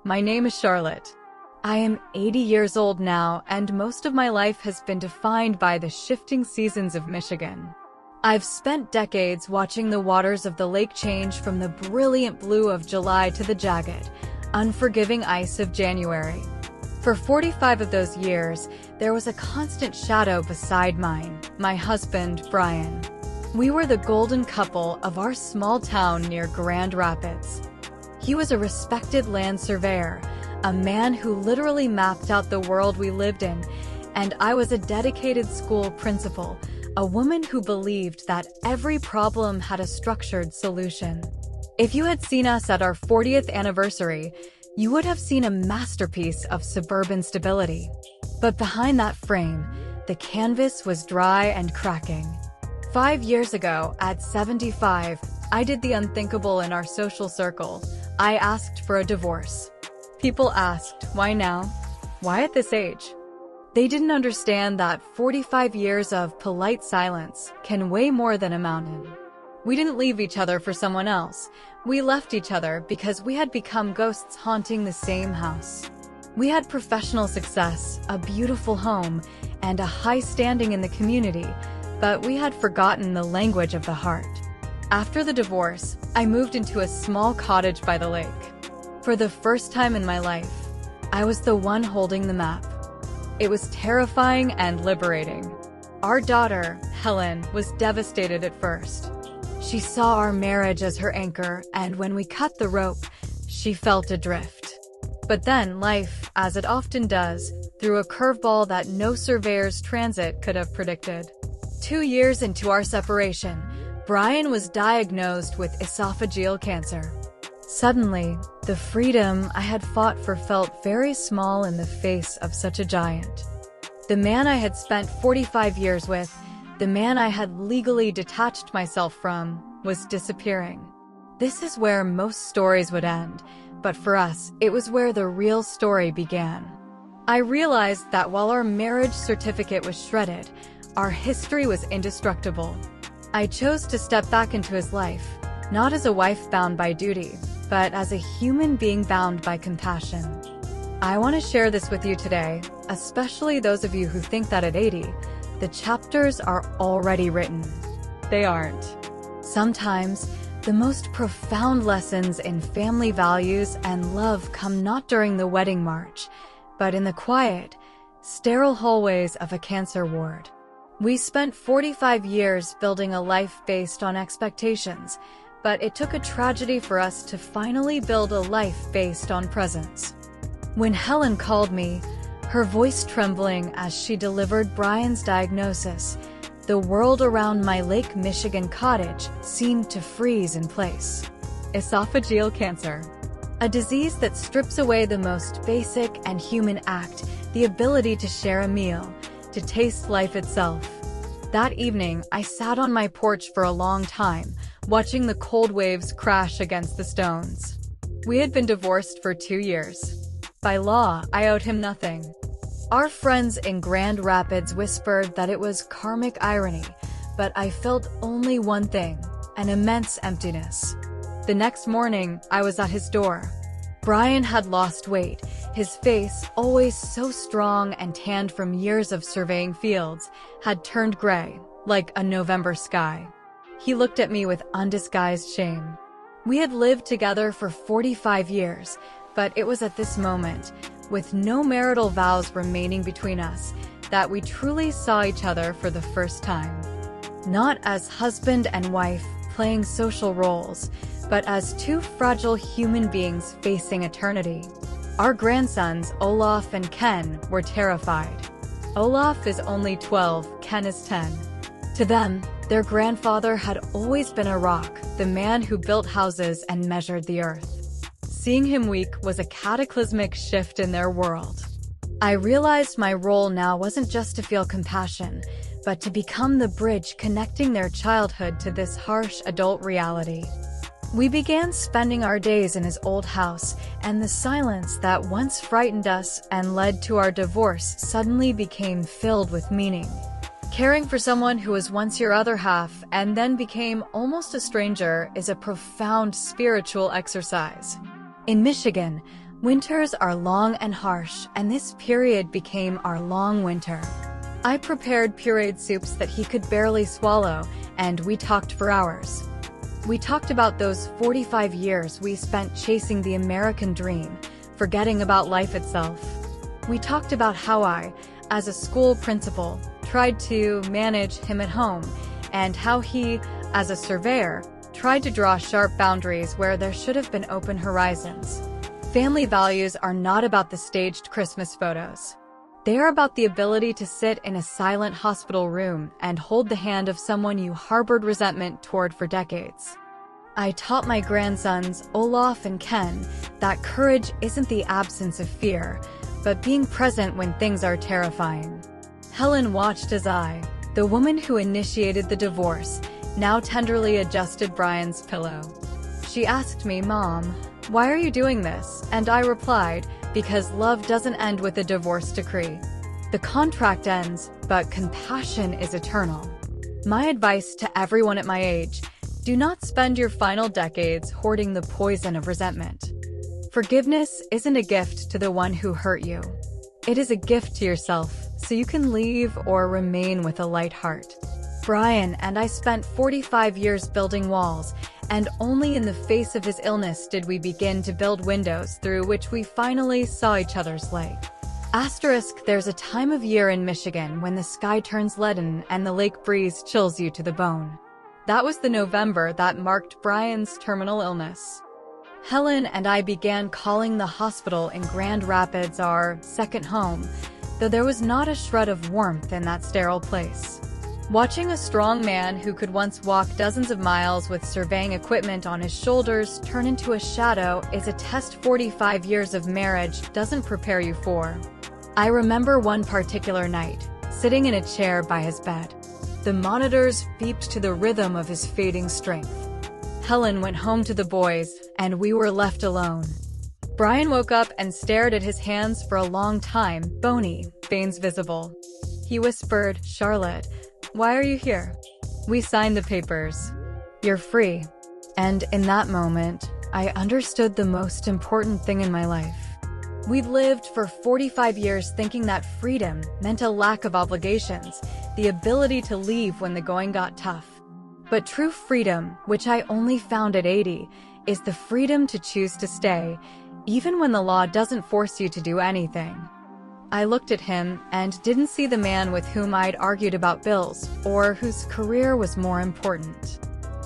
My name is Charlotte. I am 80 years old now, and most of my life has been defined by the shifting seasons of Michigan. I've spent decades watching the waters of the lake change from the brilliant blue of July to the jagged, unforgiving ice of January. For 45 of those years, there was a constant shadow beside mine, my husband, Brian. We were the golden couple of our small town near Grand Rapids. He was a respected land surveyor, a man who literally mapped out the world we lived in, and I was a dedicated school principal, a woman who believed that every problem had a structured solution. If you had seen us at our 40th anniversary, you would have seen a masterpiece of suburban stability. But behind that frame, the canvas was dry and cracking. 5 years ago, at 75, I did the unthinkable in our social circle. I asked for a divorce. People asked, why now? Why at this age? They didn't understand that 45 years of polite silence can weigh more than a mountain. We didn't leave each other for someone else. We left each other because we had become ghosts haunting the same house. We had professional success, a beautiful home, and a high standing in the community, but we had forgotten the language of the heart. After the divorce, I moved into a small cottage by the lake. For the first time in my life, I was the one holding the map. It was terrifying and liberating. Our daughter, Helen, was devastated at first. She saw our marriage as her anchor, and when we cut the rope, she felt adrift. But then life, as it often does, threw a curveball that no surveyor's transit could have predicted. 2 years into our separation, Brian was diagnosed with esophageal cancer. Suddenly, the freedom I had fought for felt very small in the face of such a giant. The man I had spent 45 years with, the man I had legally detached myself from, was disappearing. This is where most stories would end, but for us, it was where the real story began. I realized that while our marriage certificate was shredded, our history was indestructible. I chose to step back into his life, not as a wife bound by duty, but as a human being bound by compassion. I want to share this with you today, especially those of you who think that at 80, the chapters are already written. They aren't. Sometimes, the most profound lessons in family values and love come not during the wedding march, but in the quiet, sterile hallways of a cancer ward. We spent 45 years building a life based on expectations, but it took a tragedy for us to finally build a life based on presence. When Helen called me, her voice trembling as she delivered Brian's diagnosis, the world around my Lake Michigan cottage seemed to freeze in place. Esophageal cancer. A disease that strips away the most basic and human act, the ability to share a meal, to taste life itself. That evening, I sat on my porch for a long time, watching the cold waves crash against the stones. We had been divorced for 2 years. By law, I owed him nothing. Our friends in Grand Rapids whispered that it was karmic irony, but I felt only one thing, an immense emptiness. The next morning, I was at his door. Brian had lost weight. His face, always so strong and tanned from years of surveying fields, had turned gray, like a November sky. He looked at me with undisguised shame. We had lived together for 45 years, but it was at this moment, with no marital vows remaining between us, that we truly saw each other for the first time. Not as husband and wife playing social roles, but as two fragile human beings facing eternity. Our grandsons, Olaf and Ken, were terrified. Olaf is only 12, Ken is 10. To them, their grandfather had always been a rock, the man who built houses and measured the earth. Seeing him weak was a cataclysmic shift in their world. I realized my role now wasn't just to feel compassion, but to become the bridge connecting their childhood to this harsh adult reality. We began spending our days in his old house, and the silence that once frightened us and led to our divorce suddenly became filled with meaning. Caring for someone who was once your other half and then became almost a stranger is a profound spiritual exercise. In Michigan, Winters are long and harsh, and this period became our long winter. I prepared pureed soups that he could barely swallow, and we talked for hours. We talked about those 45 years we spent chasing the American dream, forgetting about life itself. We talked about how I, as a school principal, tried to manage him at home, and how he, as a surveyor, tried to draw sharp boundaries where there should have been open horizons. Family values are not about the staged Christmas photos. They are about the ability to sit in a silent hospital room and hold the hand of someone you harbored resentment toward for decades. I taught my grandsons, Olaf and Ken, that courage isn't the absence of fear, but being present when things are terrifying. Helen watched as I, the woman who initiated the divorce, now tenderly adjusted Brian's pillow. She asked me, "Mom, why are you doing this?" And I replied, "Because love doesn't end with a divorce decree. The contract ends, but compassion is eternal." My advice to everyone at my age: do not spend your final decades hoarding the poison of resentment. Forgiveness isn't a gift to the one who hurt you. It is a gift to yourself, so you can leave or remain with a light heart. Brian and I spent 45 years building walls, and only in the face of his illness did we begin to build windows through which we finally saw each other's light. Asterisk, there's a time of year in Michigan when the sky turns leaden and the lake breeze chills you to the bone. That was the November that marked Brian's terminal illness. Helen and I began calling the hospital in Grand Rapids our second home, though there was not a shred of warmth in that sterile place. Watching a strong man who could once walk dozens of miles with surveying equipment on his shoulders turn into a shadow is a test 45 years of marriage doesn't prepare you for. I remember one particular night, sitting in a chair by his bed. The monitors beeped to the rhythm of his fading strength. Helen went home to the boys, and we were left alone. Brian woke up and stared at his hands for a long time, bony, veins visible. He whispered, "Charlotte, why are you here?" "We signed the papers. You're free." And in that moment, I understood the most important thing in my life. We'd lived for 45 years thinking that freedom meant a lack of obligations, the ability to leave when the going got tough. But true freedom, which I only found at 80, is the freedom to choose to stay, even when the law doesn't force you to do anything. I looked at him and didn't see the man with whom I'd argued about bills, or whose career was more important.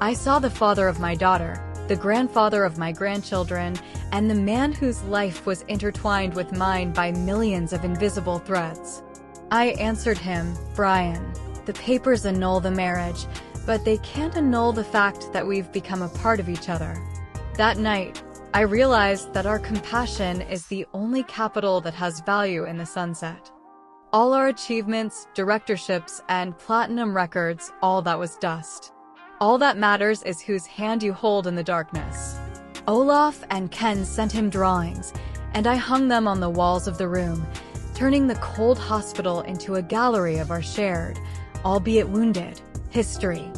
I saw the father of my daughter, the grandfather of my grandchildren, and the man whose life was intertwined with mine by millions of invisible threads. I answered him, "Brian, the papers annul the marriage, but they can't annul the fact that we've become a part of each other." That night, I realized that our compassion is the only capital that has value in the sunset. All our achievements, directorships, and platinum records, all that was dust. All that matters is whose hand you hold in the darkness. Olaf and Ken sent him drawings, and I hung them on the walls of the room, turning the cold hospital into a gallery of our shared, albeit wounded, history.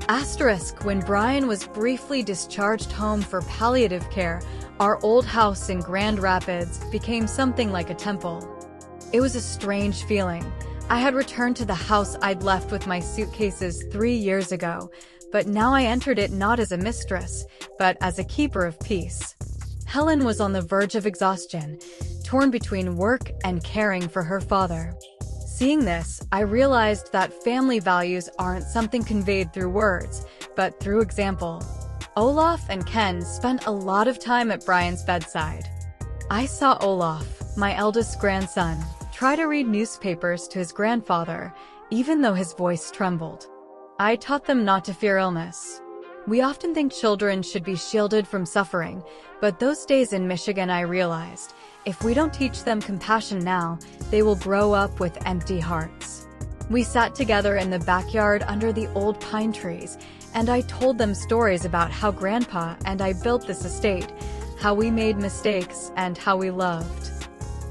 Asterisk, when Brian was briefly discharged home for palliative care, our old house in Grand Rapids became something like a temple. It was a strange feeling. I had returned to the house I'd left with my suitcases 3 years ago, but now I entered it not as a mistress, but as a keeper of peace. Helen was on the verge of exhaustion, torn between work and caring for her father. Seeing this, I realized that family values aren't something conveyed through words, but through example. Olaf and Ken spent a lot of time at Brian's bedside. I saw Olaf, my eldest grandson, try to read newspapers to his grandfather, even though his voice trembled. I taught them not to fear illness. We often think children should be shielded from suffering, but those days in Michigan I realized, if we don't teach them compassion now, they will grow up with empty hearts. We sat together in the backyard under the old pine trees, and I told them stories about how Grandpa and I built this estate, how we made mistakes, and how we loved.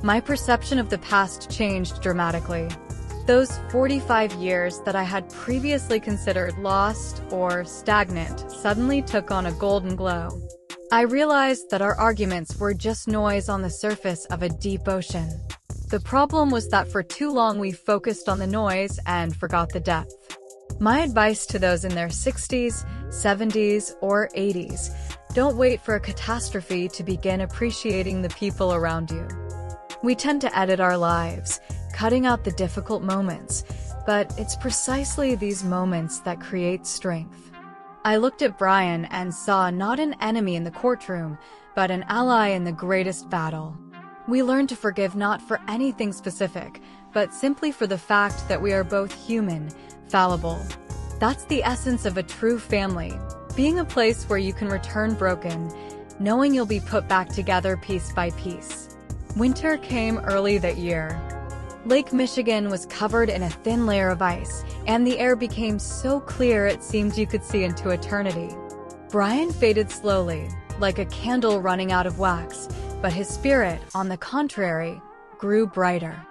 My perception of the past changed dramatically. Those 45 years that I had previously considered lost or stagnant suddenly took on a golden glow. I realized that our arguments were just noise on the surface of a deep ocean. The problem was that for too long we focused on the noise and forgot the depth. My advice to those in their 60s, 70s, or 80s: don't wait for a catastrophe to begin appreciating the people around you. We tend to edit our lives, cutting out the difficult moments, but it's precisely these moments that create strength. I looked at Brian and saw not an enemy in the courtroom, but an ally in the greatest battle. We learned to forgive not for anything specific, but simply for the fact that we are both human, fallible. That's the essence of a true family, being a place where you can return broken, knowing you'll be put back together piece by piece. Winter came early that year. Lake Michigan was covered in a thin layer of ice, and the air became so clear it seemed you could see into eternity. Brian faded slowly, like a candle running out of wax, but his spirit, on the contrary, grew brighter.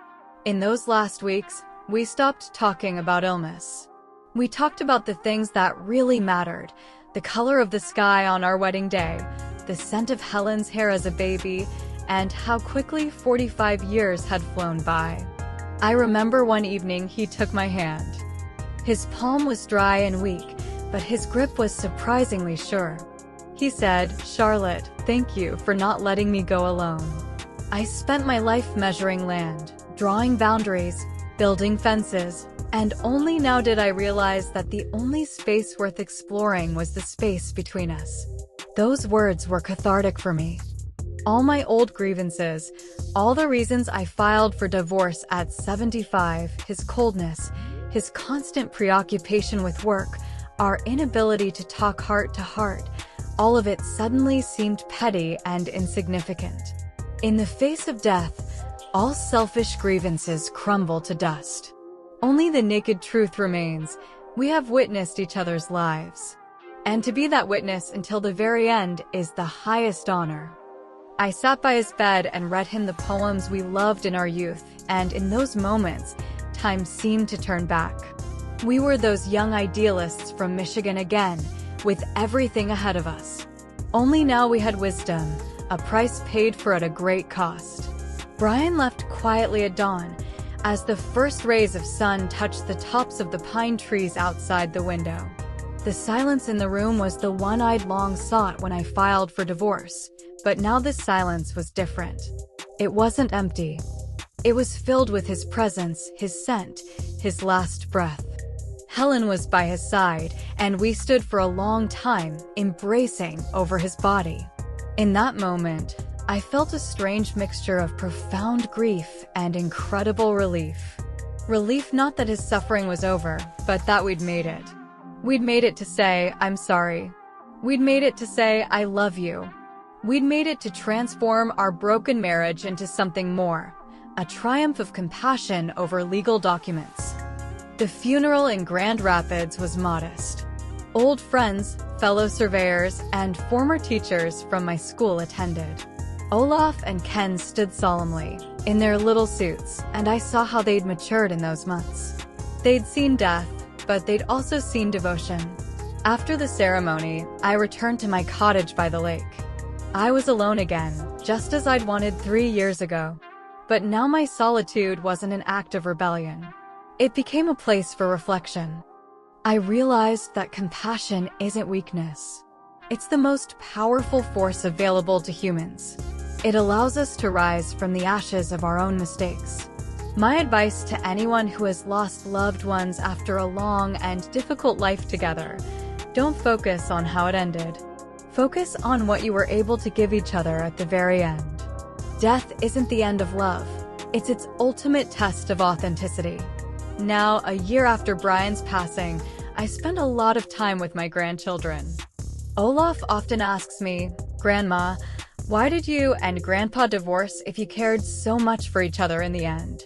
In those last weeks, we stopped talking about illness. We talked about the things that really mattered: the color of the sky on our wedding day, the scent of Helen's hair as a baby, and how quickly 45 years had flown by. I remember one evening he took my hand. His palm was dry and weak, but his grip was surprisingly sure. He said, "Charlotte, thank you for not letting me go alone. I spent my life measuring land, drawing boundaries, building fences, and only now did I realize that the only space worth exploring was the space between us." Those words were cathartic for me. All my old grievances, all the reasons I filed for divorce at 75, his coldness, his constant preoccupation with work, our inability to talk heart to heart, all of it suddenly seemed petty and insignificant. In the face of death, all selfish grievances crumble to dust. Only the naked truth remains: we have witnessed each other's lives. And to be that witness until the very end is the highest honor. I sat by his bed and read him the poems we loved in our youth, and in those moments, time seemed to turn back. We were those young idealists from Michigan again, with everything ahead of us. Only now we had wisdom, a price paid for at a great cost. Brian left quietly at dawn, as the first rays of sun touched the tops of the pine trees outside the window. The silence in the room was the one I'd long sought when I filed for divorce. But now this silence was different. It wasn't empty. It was filled with his presence, his scent, his last breath. Helen was by his side, and we stood for a long time, embracing over his body. In that moment, I felt a strange mixture of profound grief and incredible relief. Relief not that his suffering was over, but that we'd made it. We'd made it to say, "I'm sorry." We'd made it to say, "I love you." We'd made it to transform our broken marriage into something more, a triumph of compassion over legal documents. The funeral in Grand Rapids was modest. Old friends, fellow surveyors, and former teachers from my school attended. Olaf and Ken stood solemnly, in their little suits, and I saw how they'd matured in those months. They'd seen death, but they'd also seen devotion. After the ceremony, I returned to my cottage by the lake. I was alone again, just as I'd wanted 3 years ago. But now my solitude wasn't an act of rebellion. It became a place for reflection. I realized that compassion isn't weakness. It's the most powerful force available to humans. It allows us to rise from the ashes of our own mistakes. My advice to anyone who has lost loved ones after a long and difficult life together: don't focus on how it ended. Focus on what you were able to give each other at the very end. Death isn't the end of love. It's its ultimate test of authenticity. Now, a year after Brian's passing, I spend a lot of time with my grandchildren. Olaf often asks me, "Grandma, why did you and Grandpa divorce if you cared so much for each other in the end?"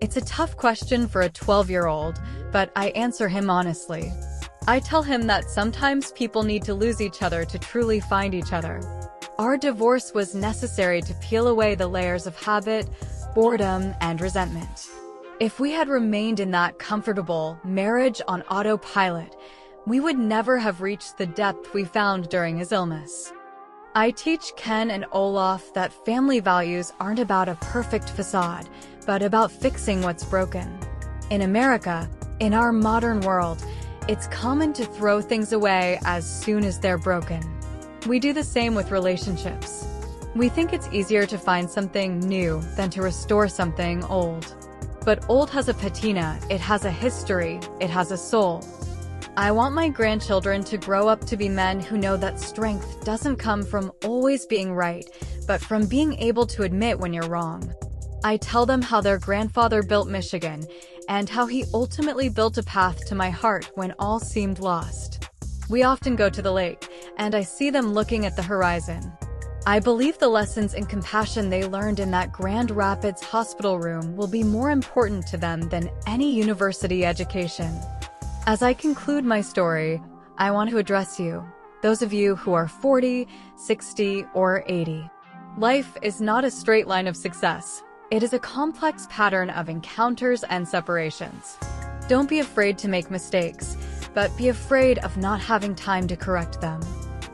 It's a tough question for a 12-year-old, but I answer him honestly. I tell him that sometimes people need to lose each other to truly find each other. Our divorce was necessary to peel away the layers of habit, boredom, and resentment. If we had remained in that comfortable marriage on autopilot, we would never have reached the depth we found during his illness. I teach Ken and Olaf that family values aren't about a perfect facade, but about fixing what's broken. In America, in our modern world, it's common to throw things away as soon as they're broken. We do the same with relationships. We think it's easier to find something new than to restore something old. But old has a patina, it has a history, it has a soul. I want my grandchildren to grow up to be men who know that strength doesn't come from always being right, but from being able to admit when you're wrong. I tell them how their grandfather built Michigan, and how he ultimately built a path to my heart when all seemed lost. We often go to the lake, and I see them looking at the horizon. I believe the lessons in compassion they learned in that Grand Rapids hospital room will be more important to them than any university education. As I conclude my story, I want to address you, those of you who are 40, 60, or 80. Life is not a straight line of success. It is a complex pattern of encounters and separations. Don't be afraid to make mistakes, but be afraid of not having time to correct them.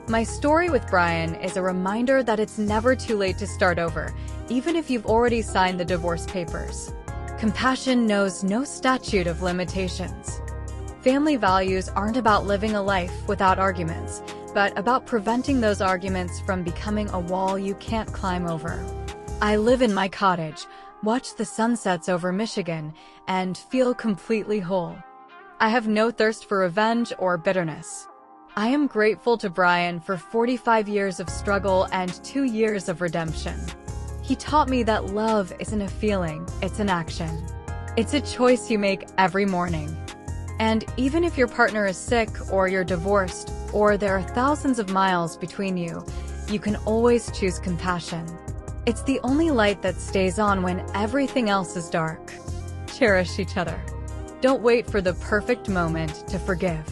My story with Brian is a reminder that it's never too late to start over, even if you've already signed the divorce papers. Compassion knows no statute of limitations. Family values aren't about living a life without arguments, but about preventing those arguments from becoming a wall you can't climb over. I live in my cottage, watch the sunsets over Michigan, and feel completely whole. I have no thirst for revenge or bitterness. I am grateful to Brian for 45 years of struggle and 2 years of redemption. He taught me that love isn't a feeling, it's an action. It's a choice you make every morning. And even if your partner is sick, or you're divorced, or there are thousands of miles between you, you can always choose compassion. It's the only light that stays on when everything else is dark. Cherish each other. Don't wait for the perfect moment to forgive.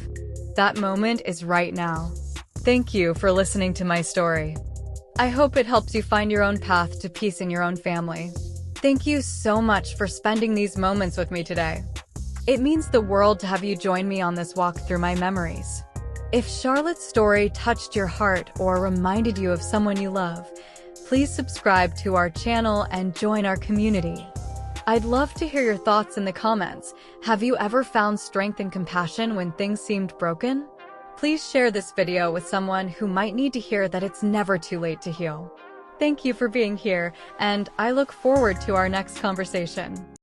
That moment is right now. Thank you for listening to my story. I hope it helps you find your own path to peace in your own family. Thank you so much for spending these moments with me today. It means the world to have you join me on this walk through my memories. If Charlotte's story touched your heart or reminded you of someone you love, please subscribe to our channel and join our community. I'd love to hear your thoughts in the comments. Have you ever found strength and compassion when things seemed broken? Please share this video with someone who might need to hear that it's never too late to heal. Thank you for being here, and I look forward to our next conversation.